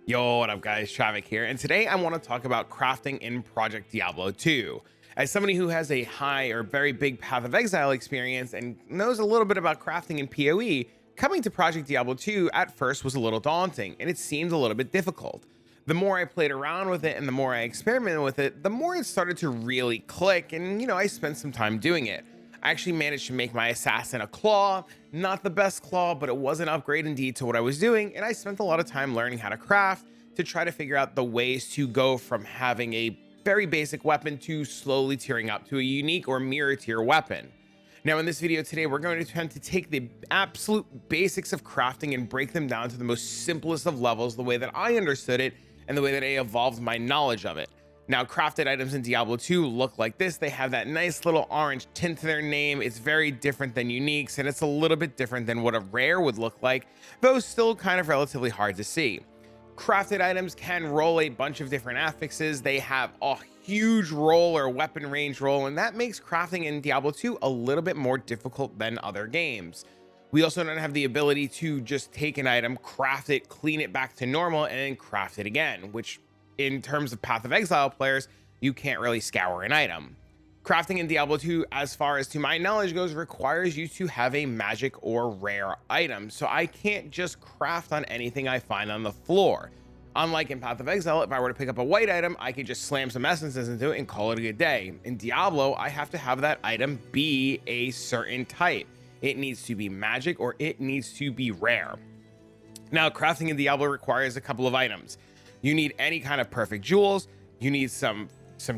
Yo, what up guys, Travic here, and today I want to talk about crafting in Project Diablo 2. As somebody who has a high or very big Path of Exile experience and knows a little bit about crafting in PoE, coming to Project Diablo 2 at first was a little daunting, and it seemed a little bit difficult. The more I played around with it and the more I experimented with it, the more it started to really click, and I spent some time doing it. I actually managed to make my assassin a claw, not the best claw, but it was an upgrade indeed to what I was doing, and I spent a lot of time learning how to craft to try to figure out the ways to go from having a very basic weapon to slowly tiering up to a unique or mirror tier weapon. Now in this video today, we're going to attempt to take the absolute basics of crafting and break them down to the most simplest of levels, the way that I understood it and the way that I evolved my knowledge of it. Now, crafted items in Diablo 2 look like this. They have that nice little orange tint to their name. It's very different than uniques, and it's a little bit different than what a rare would look like, though still kind of relatively hard to see. Crafted items can roll a bunch of different affixes. They have a huge roll or weapon range roll, and that makes crafting in Diablo 2 a little bit more difficult than other games. We also don't have the ability to just take an item, craft it, clean it back to normal, and then craft it again, which in terms of Path of Exile players, you can't really scour an item. Crafting in Diablo 2, as far as to my knowledge goes, requires you to have a magic or rare item. So I can't just craft on anything I find on the floor. Unlike in Path of Exile, if I were to pick up a white item, I could just slam some essences into it and call it a good day. In Diablo, I have to have that item be a certain type. It needs to be magic or it needs to be rare. Now, crafting in Diablo requires a couple of items. You need any kind of perfect jewels. You need some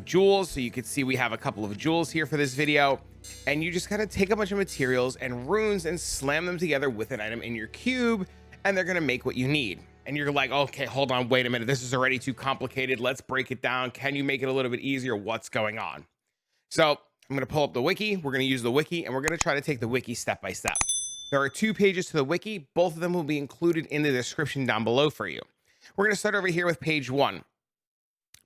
jewels. So you can see we have a couple of jewels here for this video. And you just gotta take a bunch of materials and runes and slam them together with an item in your cube, and they're gonna make what you need. And you're like, okay, hold on, wait a minute. This is already too complicated. Let's break it down. Can you make it a little bit easier? What's going on? So I'm gonna pull up the wiki. We're gonna use the wiki, and we're gonna try to take the wiki step by step. There are 2 pages to the wiki. Both of them will be included in the description down below for you. We're going to start over here with page 1.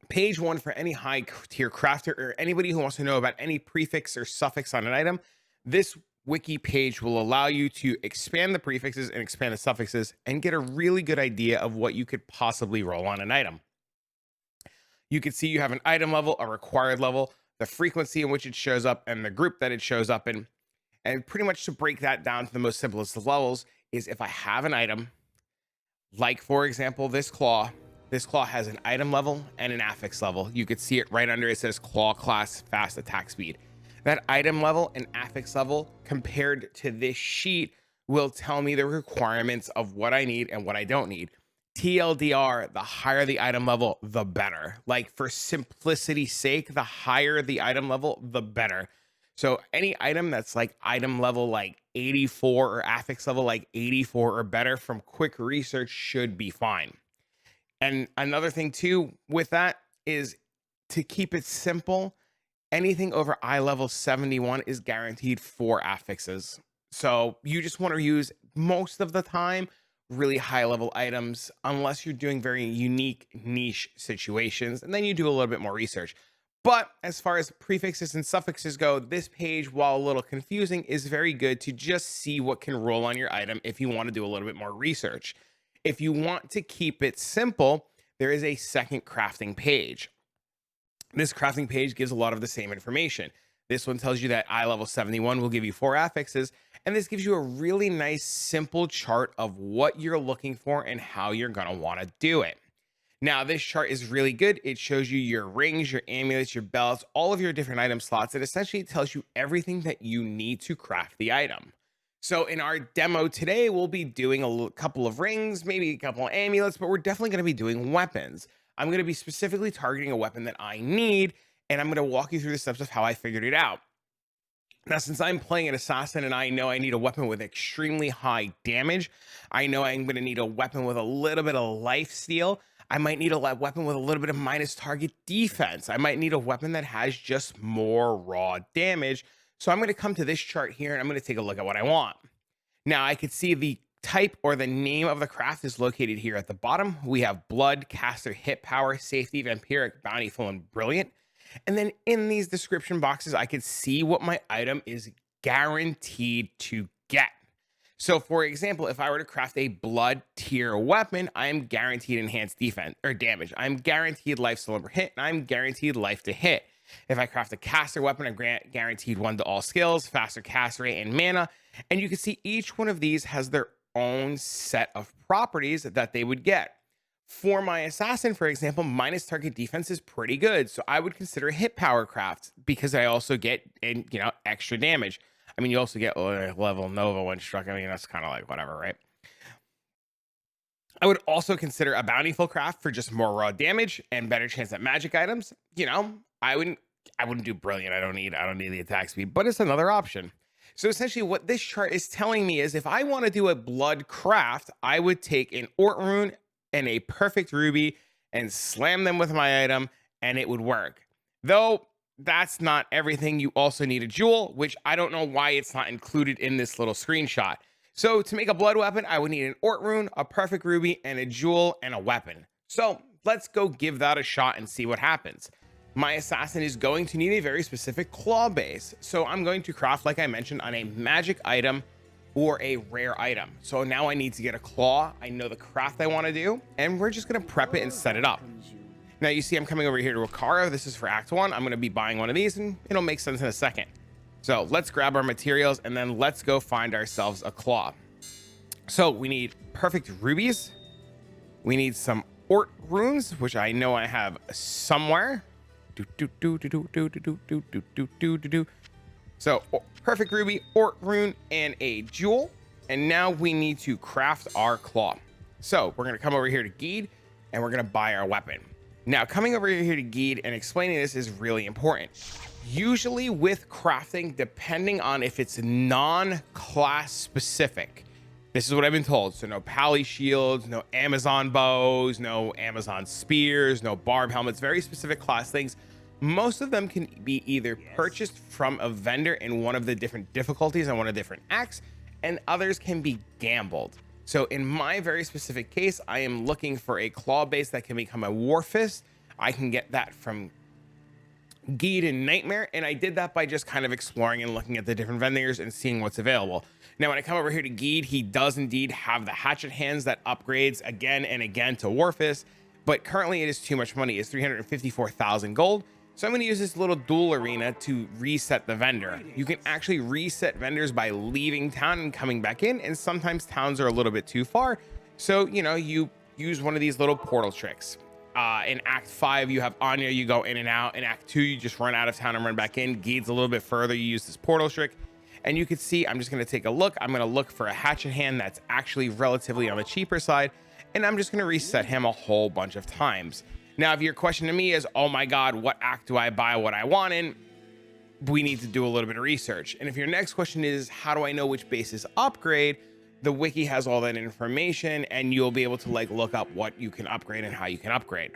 Page 1 for any high tier crafter or anybody who wants to know about any prefix or suffix on an item. This wiki page will allow you to expand the prefixes and expand the suffixes and get a really good idea of what you could possibly roll on an item. You can see you have an item level, a required level, the frequency in which it shows up, and the group that it shows up in. And pretty much to break that down to the most simplest of levels is if I have an item, like for example, this claw has an item level and an affix level. You could see it right under it says claw class fast attack speed. That item level and affix level compared to this sheet will tell me the requirements of what I need and what I don't need. TLDR, the higher the item level, the better. Like for simplicity's sake, the higher the item level, the better. So any item that's like item level like 84 or affix level like 84 or better from quick research should be fine. And another thing too with that is to keep it simple, anything over eye level 71 is guaranteed 4 affixes. So you just want to use most of the time really high level items unless you're doing very unique niche situations, and then you do a little bit more research. But as far as prefixes and suffixes go, this page, while a little confusing, is very good to just see what can roll on your item if you want to do a little bit more research. If you want to keep it simple, there is a second crafting page. This crafting page gives a lot of the same information. This one tells you that eye level 71 will give you 4 affixes, and this gives you a really nice simple chart of what you're looking for and how you're going to want to do it. Now, this chart is really good. It shows you your rings, your amulets, your belts, all of your different item slots. It essentially tells you everything that you need to craft the item. So in our demo today, we'll be doing a couple of rings, maybe a couple of amulets, but we're definitely going to be doing weapons. I'm going to be specifically targeting a weapon that I need, and I'm going to walk you through the steps of how I figured it out. Now, since I'm playing an assassin and I know I need a weapon with extremely high damage, I know I'm going to need a weapon with a little bit of life steal. I might need a weapon with a little bit of minus target defense. I might need a weapon that has just more raw damage. So I'm going to come to this chart here and I'm going to take a look at what I want. Now I could see the type or the name of the craft is located here at the bottom. We have blood, caster, hit power, safety, vampiric, bountiful, and brilliant. And then in these description boxes, I could see what my item is guaranteed to get. So for example, if I were to craft a blood tier weapon, I am guaranteed enhanced defense or damage. I'm guaranteed life solo per hit, and I'm guaranteed life to hit. If I craft a caster weapon, I'm guaranteed 1 to all skills, faster cast rate, and mana. And you can see each one of these has their own set of properties that they would get. For my assassin, for example, minus target defense is pretty good. So I would consider hit power craft because I also get extra damage. I mean, you also get level Nova when struck. I mean, that's kind of like whatever, right? I would also consider a bountiful craft for just more raw damage and better chance at magic items. I wouldn't do brilliant. I don't need the attack speed, but it's another option. So essentially what this chart is telling me is if I want to do a blood craft, I would take an Ort rune and a perfect ruby and slam them with my item and it would work. Though that's not everything. You also need a jewel, which I don't know why it's not included in this little screenshot. So to make a blood weapon, I would need an Ort rune, a perfect ruby, and a jewel and a weapon. So let's go give that a shot and see what happens. My assassin is going to need a very specific claw base. So I'm going to craft, like I mentioned, on a magic item or a rare item. So now I need to get a claw. I know the craft I want to do, and we're just going to prep it and set it up. Now you see I'm coming over here to Akara. This is for Act 1. I'm going to be buying one of these and it'll make sense in a second. So let's grab our materials and then let's go find ourselves a claw. So we need perfect rubies. We need some Ort runes, which I know I have somewhere. So perfect ruby, Ort rune, and a jewel. And now we need to craft our claw. So we're going to come over here to Geed and we're going to buy our weapon. Now coming over here to Geed and explaining this is really important. Usually with crafting, depending on if it's non-class specific, this is what I've been told. So no pally shields, no Amazon bows, no Amazon spears, no barb helmets, very specific class things. Most of them can be either purchased from a vendor in one of the different difficulties on one of the different acts, and others can be gambled. So in my very specific case, I am looking for a claw base that can become a war fist. I can get that from Geed and Nightmare, and I did that by just kind of exploring and looking at the different vendors and seeing what's available. Now when I come over here to Geed, he does indeed have the hatchet hands that upgrades again and again to Warfist, but currently it is too much money. It's 354,000 gold. So I'm going to use this little duel arena to reset the vendor. You can actually reset vendors by leaving town and coming back in, and sometimes towns are a little bit too far. So, you use one of these little portal tricks. In Act 5, you have Anya, you go in and out. In Act 2, you just run out of town and run back in. Geed's a little bit further, you use this portal trick. And you can see, I'm just going to take a look. I'm going to look for a hatchet hand that's actually relatively on the cheaper side. And I'm just going to reset him a whole bunch of times. Now, if your question to me is, oh my God, what act do I buy what I want in? We need to do a little bit of research. And if your next question is, how do I know which bases upgrade? The wiki has all that information and you'll be able to look up what you can upgrade and how you can upgrade.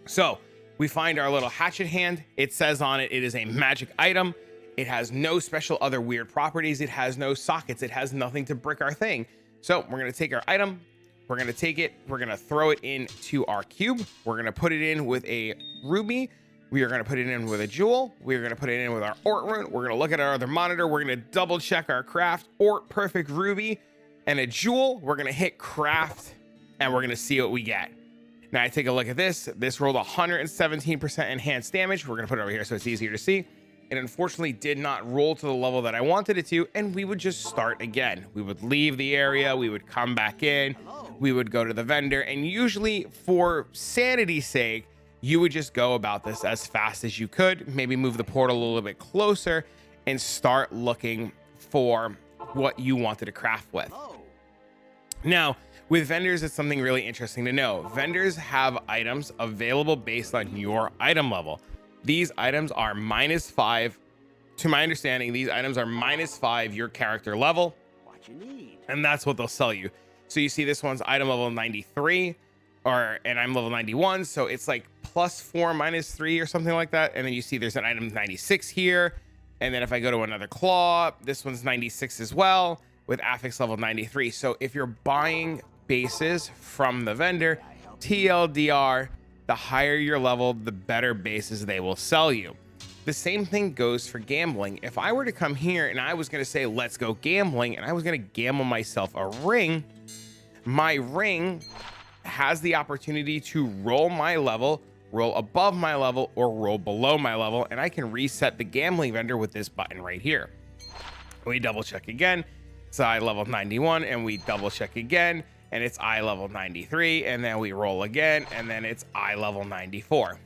So we find our little hatchet hand. It says on it, it is a magic item. It has no special other weird properties. It has no sockets. It has nothing to brick our thing. So we're going to take our item. We're going to take it. We're going to throw it into our cube. We're going to put it in with a ruby. We are going to put it in with a jewel. We're going to put it in with our Ort rune. We're going to look at our other monitor. We're going to double check our craft, Ort, perfect ruby, and a jewel. We're going to hit craft and we're going to see what we get. Now I take a look at this. This rolled 117% enhanced damage. We're going to put it over here so it's easier to see. It unfortunately did not roll to the level that I wanted it to, and we would just start again. We would leave the area, we would come back in, we would go to the vendor, and usually for sanity's sake, you would just go about this as fast as you could, maybe move the portal a little bit closer and start looking for what you wanted to craft with. Now, with vendors, it's something really interesting to know. Vendors have items available based on your item level. These items are -5. To my understanding, these items are -5 your character level. What you need. And that's what they'll sell you. So you see this one's item level 93, and I'm level 91. So it's like +4, -3 or something like that. And then you see there's an item 96 here. And then if I go to another claw, this one's 96 as well with affix level 93. So if you're buying bases from the vendor, TLDR, the higher your level, the better bases they will sell you. The same thing goes for gambling. If I were to come here and I was going to say, let's go gambling, and I was going to gamble myself a ring, my ring has the opportunity to roll my level, roll above my level, or roll below my level, and I can reset the gambling vendor with this button right here. We double check again, it's eye level 91, and we double check again, and it's eye level 93, and then we roll again, and then it's eye level 94.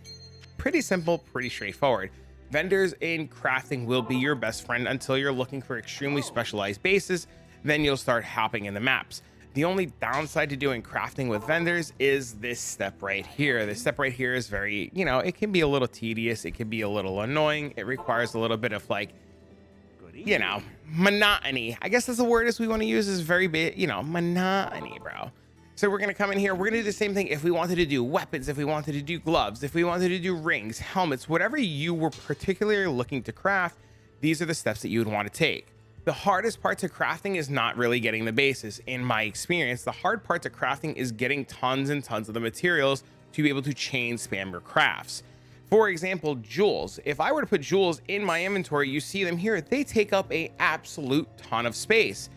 Pretty simple, pretty straightforward. Vendors in crafting will be your best friend until you're looking for extremely specialized bases, then you'll start hopping in the maps. The only downside to doing crafting with vendors is this step right here. This step right here is very, it can be a little tedious. It can be a little annoying. It requires a little bit of monotony. I guess that's the word we want to use is very big, monotony, bro. So we're going to come in here. We're going to do the same thing if we wanted to do weapons, if we wanted to do gloves, if we wanted to do rings, helmets, whatever you were particularly looking to craft. These are the steps that you would want to take. The hardest part to crafting is not really getting the bases. In my experience, the hard part to crafting is getting tons and tons of the materials to be able to chain spam your crafts. For example, jewels. If I were to put jewels in my inventory, you see them here, they take up an absolute ton of space.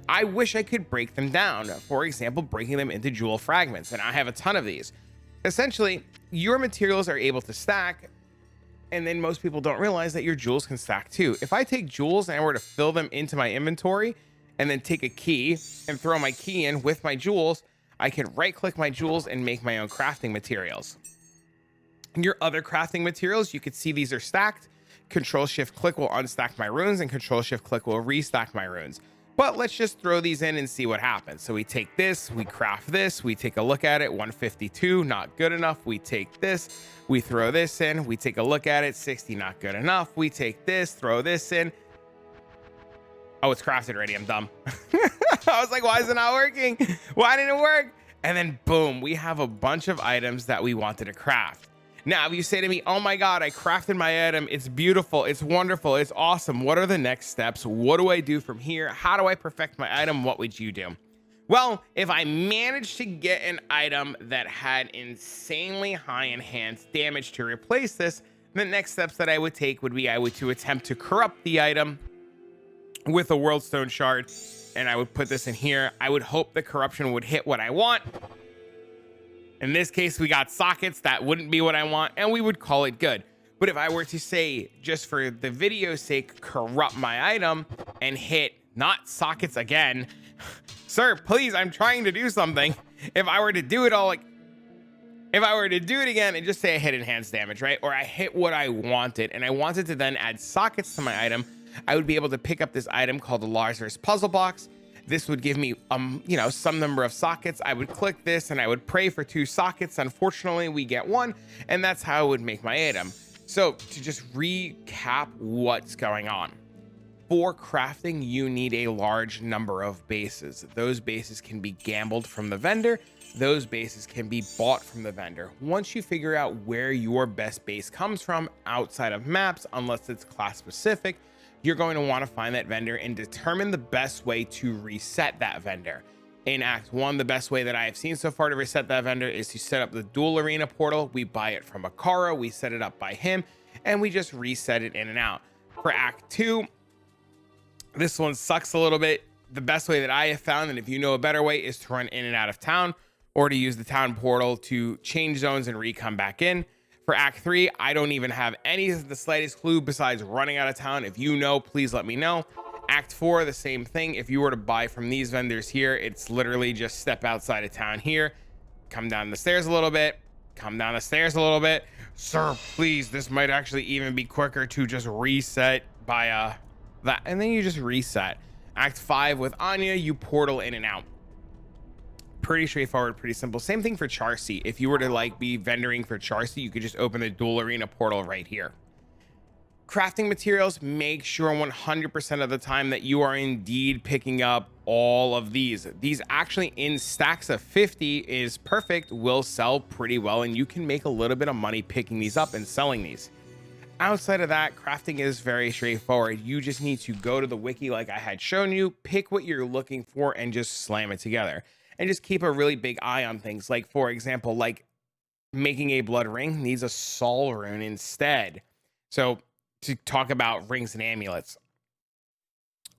I wish I could break them down. For example, breaking them into jewel fragments, and I have a ton of these. Essentially, your materials are able to stack, and then most people don't realize that your jewels can stack too. If I take jewels and I were to fill them into my inventory and then take a key and throw my key in with my jewels, I can right click my jewels and make my own crafting materials. Your other crafting materials, you can see these are stacked. Control Shift click will unstack my runes and Control Shift click will restack my runes. But let's just throw these in and see what happens. So we take this, we craft this, we take a look at it, 152, not good enough. We take this, we throw this in, we take a look at it, 60, not good enough. We take this, throw this in. Oh, it's crafted already, I'm dumb. I was like, why is it not working? Why didn't it work? And then boom, we have a bunch of items that we wanted to craft. Now, if you say to me, oh my God, I crafted my item, it's beautiful, it's wonderful, it's awesome. What are the next steps? What do I do from here? How do I perfect my item? What would you do? Well, if I managed to get an item that had insanely high enhanced damage to replace this, the next steps that I would take would be to attempt to corrupt the item with a world stone shard, and I would put this in here. I would hope the corruption would hit what I want. In this case, we got sockets. That wouldn't be what I want, and we would call it good. But if I were to say, just for the video's sake, corrupt my item and hit not sockets again, sir, please, I'm trying to do something. If I were to do it again and just say I hit enhanced damage, right? Or I hit what I wanted, and I wanted to then add sockets to my item, I would be able to pick up this item called the Lazarus Puzzle Box. This would give me, some number of sockets. I would click this and I would pray for 2 sockets. Unfortunately, we get 1, and that's how I would make my item. So to just recap what's going on. For crafting, you need a large number of bases. Those bases can be gambled from the vendor. Those bases can be bought from the vendor. Once you figure out where your best base comes from outside of maps, unless it's class specific, you're going to want to find that vendor and determine the best way to reset that vendor. In Act 1, the best way that I have seen so far to reset that vendor is to set up the dual arena portal. We buy it from Akara, we set it up by him, and we just reset it in and out. For Act 2, this one sucks a little bit. The best way that I have found, and if you know a better way, is to run in and out of town, or to use the town portal to change zones and re-come back in. For Act 3, I don't even have the slightest clue besides running out of town. If you know, please let me know. Act 4, the same thing. If you were to buy from these vendors here, it's literally just step outside of town here, come down the stairs a little bit, come down the stairs a little bit. Sir, please, this might actually even be quicker to just reset by that, and then you just reset. Act 5 with Anya, you portal in and out. Pretty straightforward, pretty simple. Same thing for Charcy. If you were to be vendoring for Charcy, you could just open the dual arena portal right here. Crafting materials, make sure 100% of the time that you are indeed picking up all of these. These actually in stacks of 50 is perfect, will sell pretty well, and you can make a little bit of money picking these up and selling these. Outside of that, crafting is very straightforward. You just need to go to the wiki like I had shown you, pick what you're looking for, and just slam it together. And just keep a really big eye on things. Like, for example, making a blood ring needs a soul rune instead. So to talk about rings and amulets.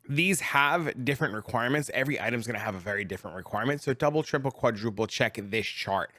These have different requirements. Every item's going to have a very different requirement. So double, triple, quadruple check this chart.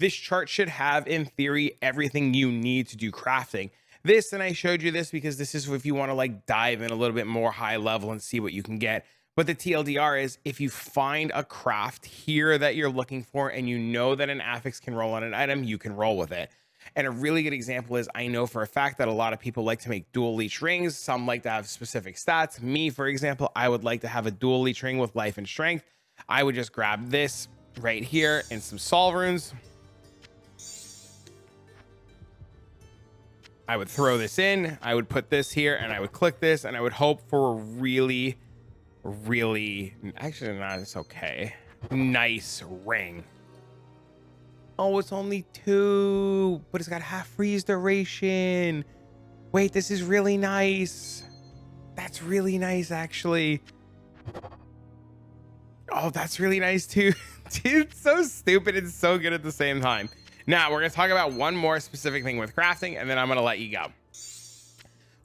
This chart should have, in theory, everything you need to do crafting. This, and I showed you this because this is if you want to like dive in a little bit more high level and see what you can get. But the TLDR is if you find a craft here that you're looking for and you know that an affix can roll on an item, you can roll with it. And a really good example is I know for a fact that a lot of people like to make dual leech rings. Some like to have specific stats. Me, for example, I would like to have a dual leech ring with life and strength. I would just grab this right here and some sol runes. I would throw this in. I would put this here and I would click this and I would hope for a really, actually not, it's okay, nice ring. Oh, it's only 2, but it's got half freeze duration. Wait, this is really nice. That's really nice, actually. Oh, that's really nice too. Dude, it's so stupid and so good at the same time. Now, we're gonna talk about one more specific thing with crafting, and then I'm gonna let you go.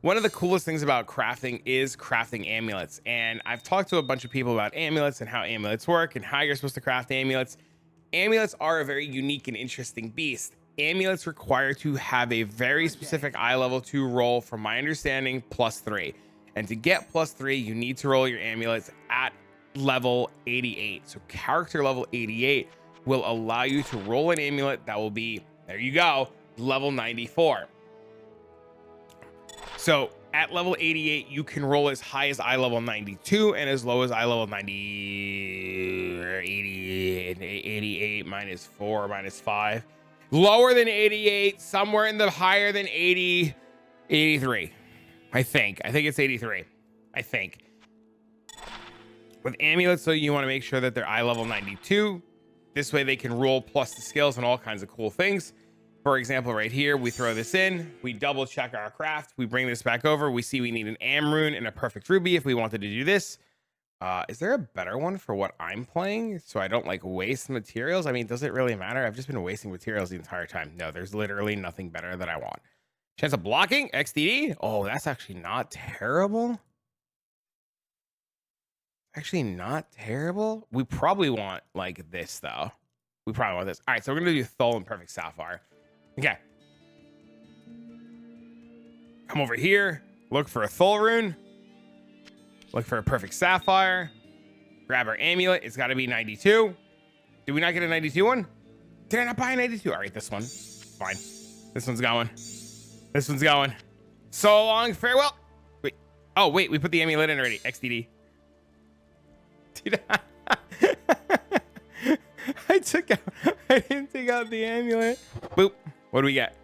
One of the coolest things about crafting is crafting amulets. And I've talked to a bunch of people about amulets and how amulets work and how you're supposed to craft amulets. Amulets are a very unique and interesting beast. Amulets require to have a very specific eye level to roll, from my understanding, +3. And to get +3, you need to roll your amulets at level 88. So character level 88 will allow you to roll an amulet that will be, there you go, level 94. So at level 88, you can roll as high as eye level 92 and as low as eye level 90, 88 minus 4 minus 5. Lower than 88, somewhere in the higher than 80, 83. I think it's 83. I think. With amulets, so you want to make sure that they're eye level 92. This way they can roll plus the skills and all kinds of cool things. For example, right here, we throw this in, we double check our craft, we bring this back over, we see we need an am rune and a perfect ruby if we wanted to do this. Is there a better one for what I'm playing so I don't like waste materials? I mean, does it really matter? I've just been wasting materials the entire time. No, there's literally nothing better that I want. Chance of blocking, XDD. Oh, that's actually not terrible. Actually not terrible. We probably want like this though. We probably want this. All right, so we're gonna do Thol and Perfect Sapphire. Okay. Come over here, look for a Thol rune, look for a Perfect Sapphire, grab our amulet. It's got to be 92. Did we not get a 92 one? Did I not buy a 92? All right, this one. Fine. This one's going. This one's going. So long, farewell. Wait. Oh, wait, we put the amulet in already. XDD. Dude, I didn't take out the amulet. Boop. What do we get?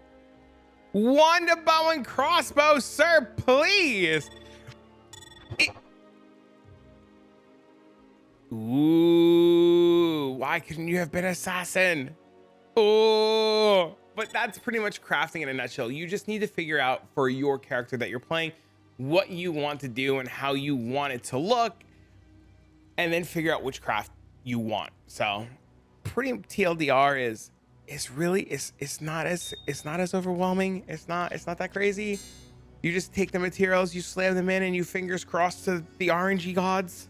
Wanda bow and crossbow, sir, please. Ooh, why couldn't you have been assassin? Oh, but that's pretty much crafting in a nutshell. You just need to figure out for your character that you're playing what you want to do and how you want it to look, and then figure out which craft you want. So pretty TLDR is really it's not as overwhelming. It's not that crazy. You just take the materials, you slam them in, and you fingers crossed to the RNG gods.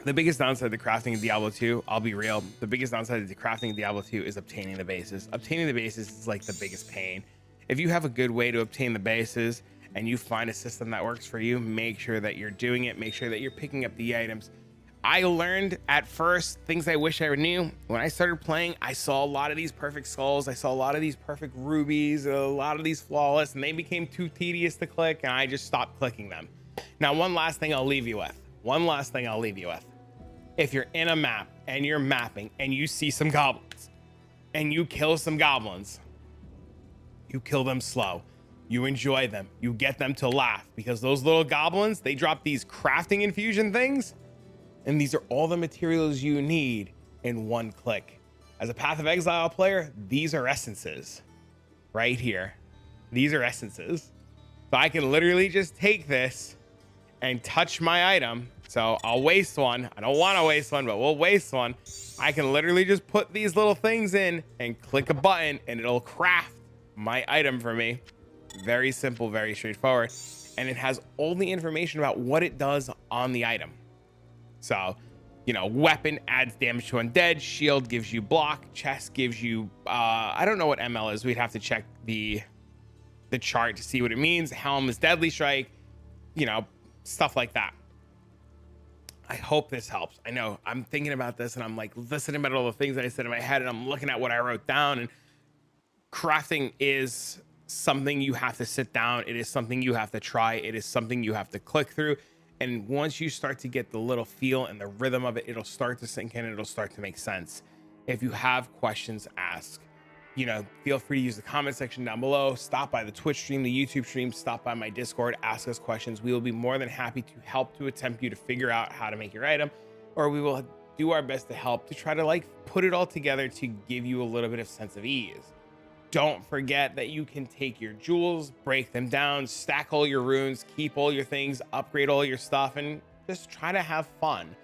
The biggest downside to crafting in Diablo 2, I'll be real, the biggest downside to crafting in Diablo 2 is obtaining the bases. Obtaining the bases is like the biggest pain. If you have a good way to obtain the bases and you find a system that works for you, make sure that you're doing it. Make sure that you're picking up the items. I learned at first things I wish I knew. When I started playing, I saw a lot of these perfect skulls. I saw a lot of these perfect rubies, a lot of these flawless, and they became too tedious to click, and I just stopped clicking them. Now, one last thing I'll leave you with. If you're in a map and you're mapping and you see some goblins and you kill some goblins, you kill them slow. You enjoy them. You get them to laugh, because those little goblins, they drop these crafting infusion things, and these are all the materials you need in one click. As a Path of Exile player, these are essences right here. These are essences. So I can literally just take this and touch my item. So I'll waste one. I don't want to waste one, but we'll waste one. I can literally just put these little things in and click a button, and it'll craft my item for me. Very simple, very straightforward. And it has all the information about what it does on the item. So, you know, weapon adds damage to undead, shield gives you block, chest gives you, I don't know what ML is. We'd have to check the chart to see what it means. Helm is deadly strike, you know, stuff like that. I hope this helps. I know I'm thinking about this and I'm like listening about all the things that I said in my head, and I'm looking at what I wrote down, and crafting is something you have to sit down. It is something you have to try. It is something you have to click through. And once you start to get the little feel and the rhythm of it, it'll start to sink in. It'll start to make sense. If you have questions, ask. You know, feel free to use the comment section down below. Stop by the Twitch stream, the YouTube stream, stop by my Discord, ask us questions. We will be more than happy to help to attempt you to figure out how to make your item, or we will do our best to help to try to like put it all together to give you a little bit of sense of ease. Don't forget that you can take your jewels, break them down, stack all your runes, keep all your things, upgrade all your stuff, and just try to have fun.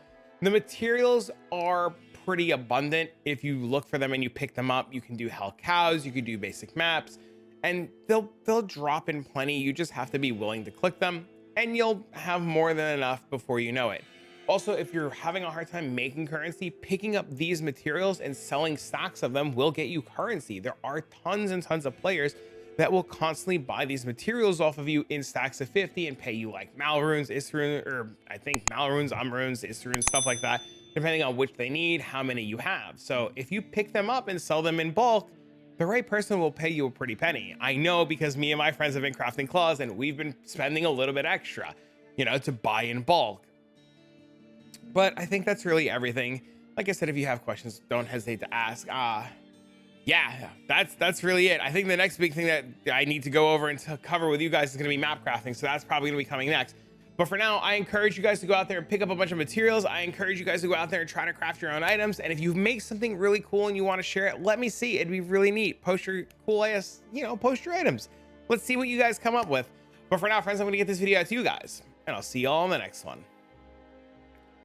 The materials are pretty abundant. If you look for them and you pick them up, you can do hell cows, you can do basic maps, and they'll drop in plenty. You just have to be willing to click them, and you'll have more than enough before you know it. Also, if you're having a hard time making currency, picking up these materials and selling stacks of them will get you currency. There are tons and tons of players that will constantly buy these materials off of you in stacks of 50 and pay you like Malrunes, Isrunes, or I think Malrunes, Umrunes, Isrunes, stuff like that, depending on which they need, how many you have. So if you pick them up and sell them in bulk, the right person will pay you a pretty penny. I know, because me and my friends have been crafting claws and we've been spending a little bit extra, you know, to buy in bulk. But I think that's really everything. Like I said, if you have questions, don't hesitate to ask. Yeah, that's really it. I think the next big thing that I need to go over and to cover with you guys is going to be map crafting. So that's probably going to be coming next. But for now, I encourage you guys to go out there and pick up a bunch of materials. I encourage you guys to go out there and try to craft your own items. And if you make something really cool and you want to share it, let me see. It'd be really neat. Post your cool ass, you know, post your items. Let's see what you guys come up with. But for now, friends, I'm going to get this video out to you guys, and I'll see y'all in the next one.